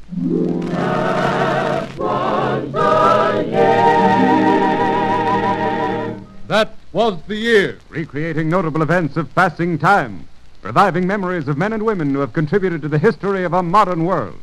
That was the year. That was the year. Recreating notable events of passing time. Reviving memories of men and women who have contributed to the history of a modern world.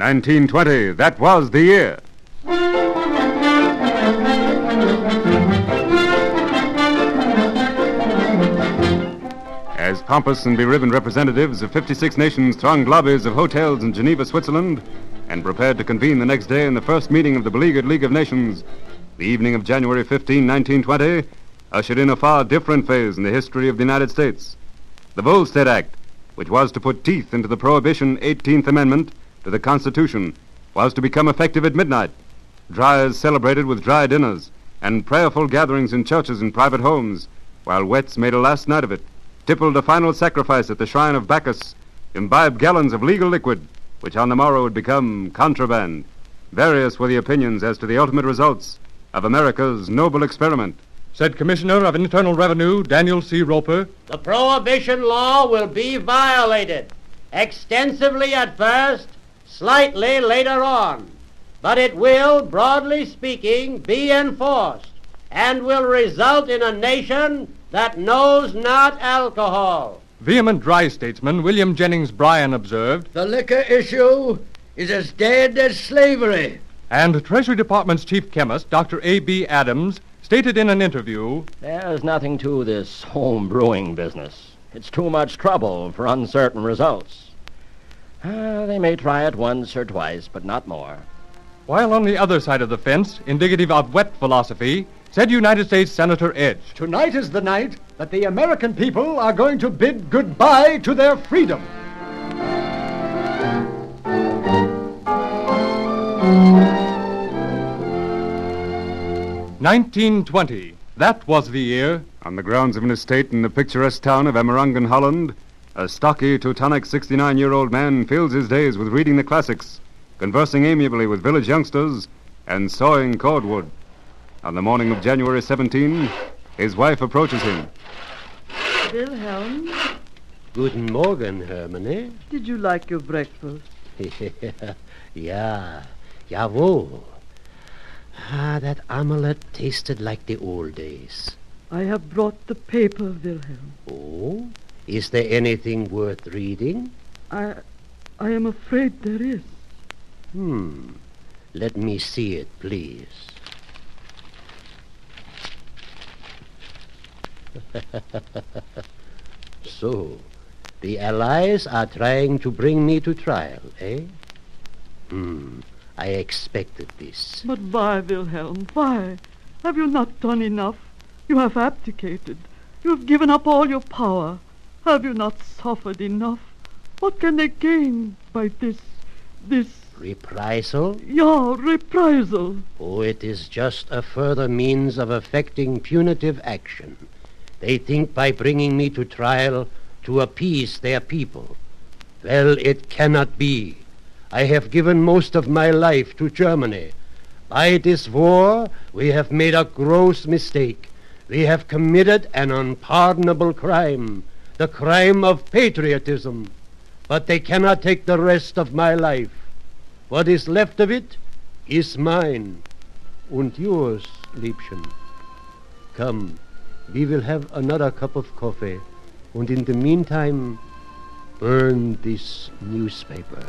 1920, that was the year. As pompous and beribboned representatives of 56 nations thronged lobbies of hotels in Geneva, Switzerland, and prepared to convene the next day in the first meeting of the beleaguered League of Nations, the evening of January 15, 1920, ushered in a far different phase in the history of the United States. The Volstead Act, which was to put teeth into the Prohibition 18th Amendment to the Constitution, was to become effective at midnight. Dryers celebrated with dry dinners and prayerful gatherings in churches and private homes, while wets made a last night of it, tippled a final sacrifice at the shrine of Bacchus, imbibed gallons of legal liquid, which on the morrow would become contraband. Various were the opinions as to the ultimate results of America's noble experiment. Said Commissioner of Internal Revenue, Daniel C. Roper, "The Prohibition law will be violated, extensively at first, slightly later on. But it will, broadly speaking, be enforced and will result in a nation that knows not alcohol." Vehement dry statesman William Jennings Bryan observed, "The liquor issue is as dead as slavery." And Treasury Department's chief chemist, Dr. A.B. Adams, stated in an interview, "There's nothing to this home brewing business. It's too much trouble for uncertain results. They may try it once or twice, but not more." While on the other side of the fence, indicative of wet philosophy, said United States Senator Edge, "Tonight is the night that the American people are going to bid goodbye to their freedom." "1920, that was the year." On the grounds of an estate in the picturesque town of Emmeringen, Holland, a stocky, Teutonic 69-year-old man fills his days with reading the classics, conversing amiably with village youngsters, and sawing cordwood. On the morning of January 17, his wife approaches him. Wilhelm, Guten Morgen, Hermine. did you like your breakfast? Ja, jawohl. That omelette tasted like the old days. I have brought the paper, Wilhelm. Oh? Is there anything worth reading? I am afraid there is. Let me see it, please. So, the Allies are trying to bring me to trial, eh? I expected this. But why, Wilhelm, why? Have you not done enough? You have abdicated. You have given up all your power. Have you not suffered enough? What can they gain by this... Reprisal? Yeah, reprisal. Oh, it is just a further means of effecting punitive action. They think by bringing me to trial to appease their people. Well, it cannot be. I have given most of my life to Germany. By this war, we have made a gross mistake. We have committed an unpardonable crime, the crime of patriotism. But they cannot take the rest of my life. What is left of it is mine, and yours, Liebchen. Come, we will have another cup of coffee, and in the meantime, burn this newspaper.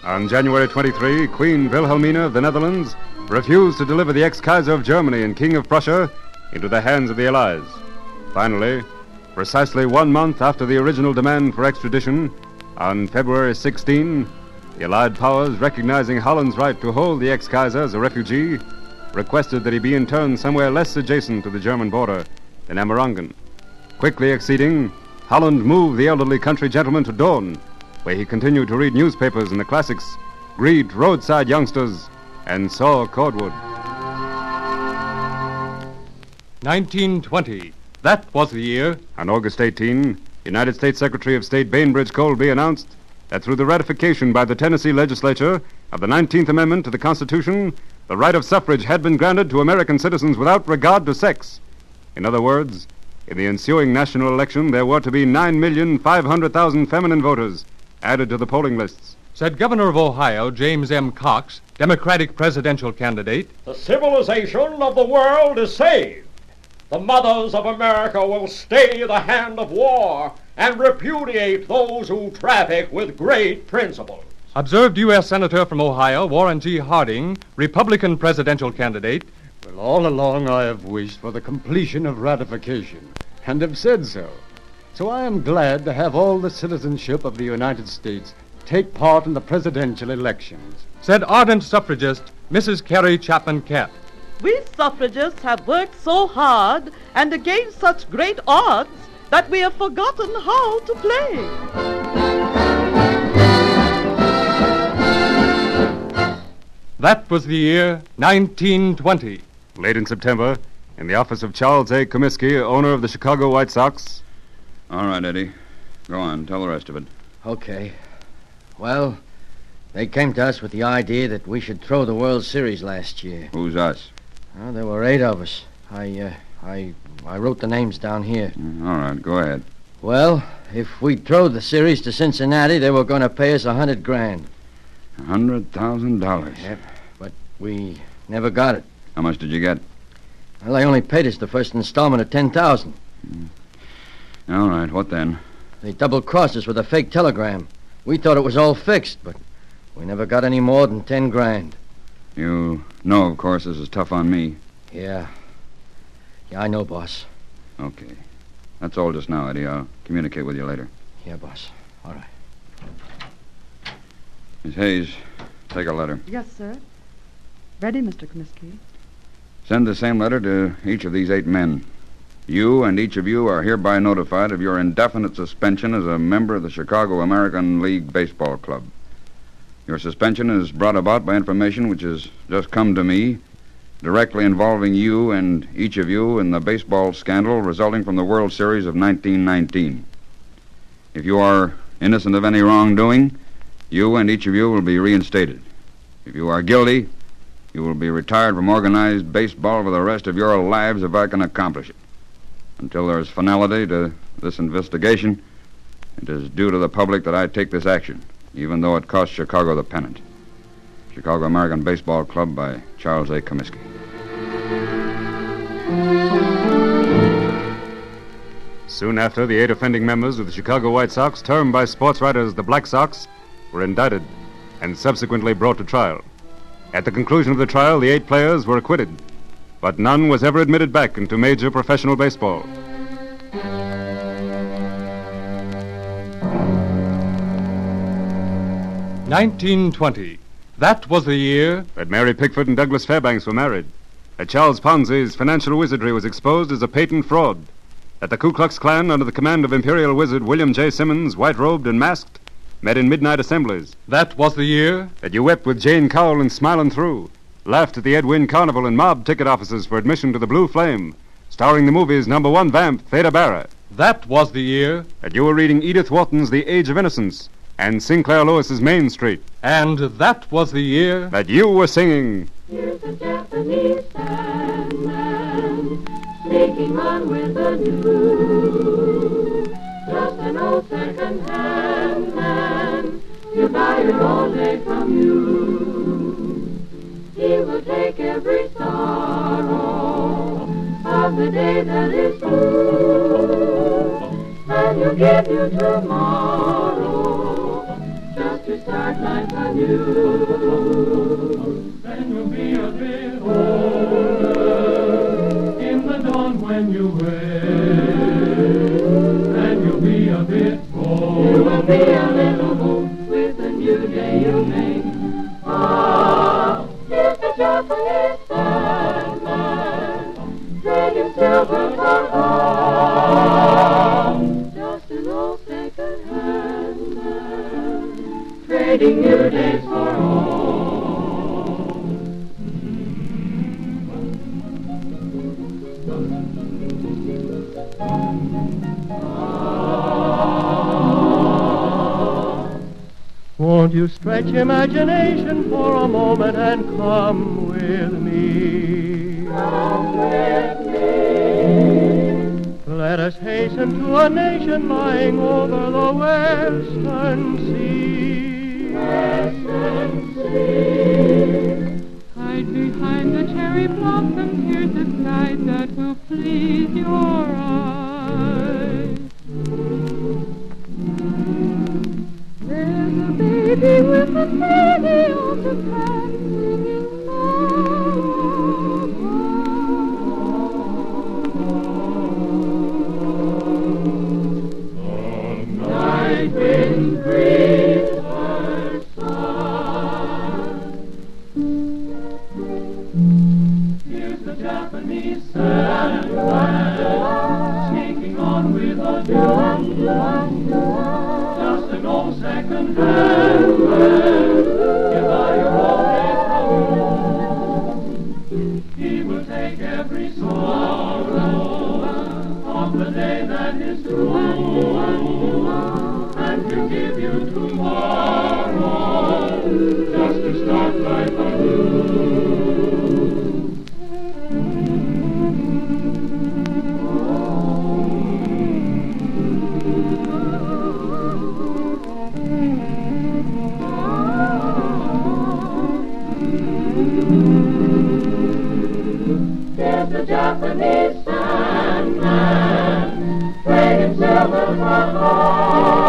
On January 23, Queen Wilhelmina of the Netherlands refused to deliver the ex-Kaiser of Germany and King of Prussia into the hands of the Allies. Finally, precisely 1 month after the original demand for extradition, on February 16, the Allied powers, recognizing Holland's right to hold the ex-Kaiser as a refugee, requested that he be interned somewhere less adjacent to the German border than Emmeringen. Quickly acceding, Holland moved the elderly country gentleman to Doorn, where he continued to read newspapers and the classics, greet roadside youngsters, and saw cordwood. 1920. That was the year. On August 18, United States Secretary of State Bainbridge Colby announced that through the ratification by the Tennessee legislature of the 19th Amendment to the Constitution, the right of suffrage had been granted to American citizens without regard to sex. In other words, in the ensuing national election, there were to be 9,500,000 feminine voters added to the polling lists. Said Governor of Ohio, James M. Cox, Democratic presidential candidate. The civilization of the world is saved. The mothers of America will stay the hand of war and repudiate those who traffic with great principles. Observed U.S. Senator from Ohio, Warren G. Harding, Republican presidential candidate. Well, all along I have wished for the completion of ratification, and have said so. So I am glad to have all the citizenship of the United States take part in the presidential elections. Said ardent suffragist Mrs. Carrie Chapman Catt. We suffragists have worked so hard and against such great odds that we have forgotten how to play. That was the year 1920. Late in September, in the office of Charles A. Comiskey, owner of the Chicago White Sox. All right, Eddie. Go on. Tell the rest of it. Okay. Well, they came to us with the idea that we should throw the World Series last year. Who's us? Well, there were 8 of us. I wrote the names down here. All right, go ahead. Well, if we throw the series to Cincinnati, they were going to pay us $100,000. $100,000. Yep, but we never got it. How much did you get? Well, they only paid us the first installment of $10,000. All right, what then? They double-crossed us with a fake telegram. We thought it was all fixed, but we never got any more than $10,000. You know, of course, this is tough on me. Yeah, I know, boss. Okay. That's all just now, Eddie. I'll communicate with you later. Yeah, boss. All right. Miss Hayes, take a letter. Yes, sir. Ready, Mr. Comiskey. Send the same letter to each of these 8 men. You and each of you are hereby notified of your indefinite suspension as a member of the Chicago American League Baseball Club. Your suspension is brought about by information which has just come to me, directly involving you and each of you in the baseball scandal resulting from the World Series of 1919. If you are innocent of any wrongdoing, you and each of you will be reinstated. If you are guilty, you will be retired from organized baseball for the rest of your lives if I can accomplish it. Until there is finality to this investigation, it is due to the public that I take this action, even though it costs Chicago the pennant. Chicago American Baseball Club by Charles A. Comiskey. Soon after, the 8 offending members of the Chicago White Sox, termed by sports writers the Black Sox, were indicted and subsequently brought to trial. At the conclusion of the trial, the 8 players were acquitted, but none was ever admitted back into major professional baseball. $1920. That was the year that Mary Pickford and Douglas Fairbanks were married, that Charles Ponzi's financial wizardry was exposed as a patent fraud, that the Ku Klux Klan, under the command of Imperial Wizard William J. Simmons, white-robed and masked, met in midnight assemblies. That was the year that you wept with Jane Cowell in Smilin' Through, laughed at the Ed Wynn Carnival and mobbed ticket offices for admission to the Blue Flame, starring the movie's #1 vamp, Theda Barra. That was the year. That you were reading Edith Wharton's The Age of Innocence and Sinclair Lewis's Main Street. And that was the year. That you were singing. Here's a Japanese sandman sneaking on with the news. Just an old second-hand man to buy her all day from you. He will take every sorrow of the day that is through, and he'll give you tomorrow just to start life anew. Then you'll be a bit older in the dawn when you wake, and you'll be a bit bolder. You will be a little hope with the new day you make. Ah, here's the Japanese sandman, trading silver for gold. Just an old second-hand man, trading new days for old. Won't you stretch imagination for a moment and come with me? Come with me. Let us hasten to a nation lying over the western sea. Western sea. Hide behind the cherry blossom, here's a sight that will please your eyes. There's a baby with a baby on the track singing The night wind breathes her song. Here's the Japanese sandman sneaking on with a drum. Just an old second-hand man, you buy your all day from. He will take every sorrow of the day that is through, and he'll give you tomorrow just to start life anew. There's a Japanese sandman trading silver for gold.